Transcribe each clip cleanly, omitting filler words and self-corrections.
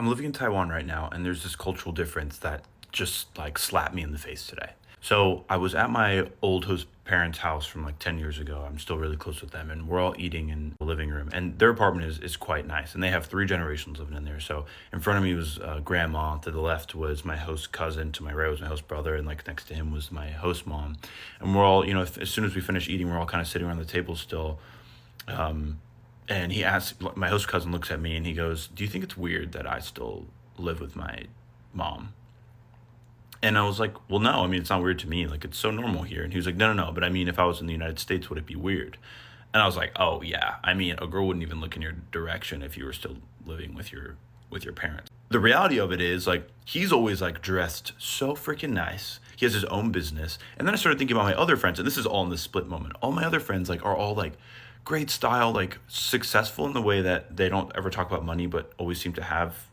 I'm living in Taiwan right now, and there's this cultural difference that just like slapped me in the face today. So I was at my old host parents' house from like 10 years ago. I'm still really close with them, and we're all eating in the living room. And their apartment is quite nice, and they have three generations living in there. So in front of me was grandma, to the left was my host cousin, to my right was my host brother, and like next to him was my host mom. And we're all, as soon as we finish eating, we're all kind of sitting around the table still. And he asked, my host cousin looks at me and he goes, "Do you think it's weird that I still live with my mom?" And I was like, "Well, no, I mean, it's not weird to me. Like, it's so normal here." And he was like, "No, no, no. But I mean, if I was in the United States, would it be weird?" And I was like, "Oh, yeah. I mean, a girl wouldn't even look in your direction if you were still living with your parents." The reality of it is, like, he's always like dressed so freaking nice. He has his own business. And then I started thinking about my other friends, and this is all in this split moment. All my other friends like are all like great style, like successful in the way that they don't ever talk about money, but always seem to have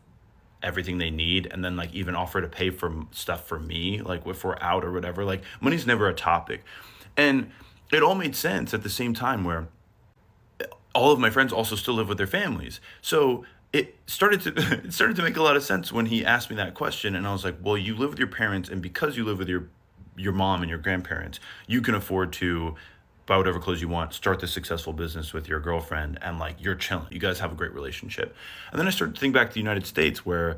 everything they need, and then like even offer to pay for stuff for me, like if we're out or whatever. Like money's never a topic. And it all made sense at the same time where all of my friends also still live with their families. So it started to it started to make a lot of sense when he asked me that question, and I was like, "Well, you live with your parents, and because you live with your mom and your grandparents, you can afford to buy whatever clothes you want, start this successful business with your girlfriend, and like you're chilling. You guys have a great relationship." And then I started to think back to the United States, where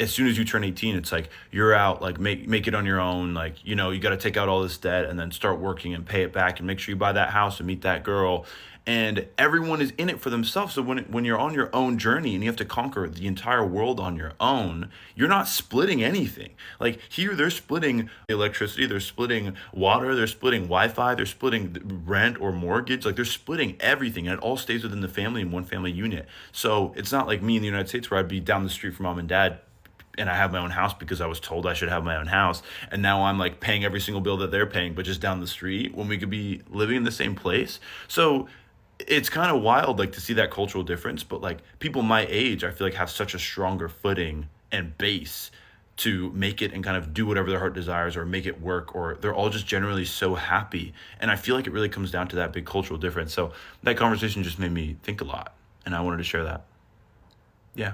as soon as you turn 18, it's like you're out, like make it on your own. Like, you got to take out all this debt and then start working and pay it back and make sure you buy that house and meet that girl. And everyone is in it for themselves. So when you're on your own journey and you have to conquer the entire world on your own, you're not splitting anything. Like here, they're splitting electricity, they're splitting water, they're splitting Wi-Fi, they're splitting rent or mortgage. Like they're splitting everything, and it all stays within the family in one family unit. So it's not like me in the United States where I'd be down the street from mom and dad and I have my own house because I was told I should have my own house. And now I'm like paying every single bill that they're paying, but just down the street when we could be living in the same place. So it's kind of wild, like to see that cultural difference. But like people my age, I feel like have such a stronger footing and base to make it and kind of do whatever their heart desires or make it work, or they're all just generally so happy. And I feel like it really comes down to that big cultural difference. So that conversation just made me think a lot, and I wanted to share that. Yeah.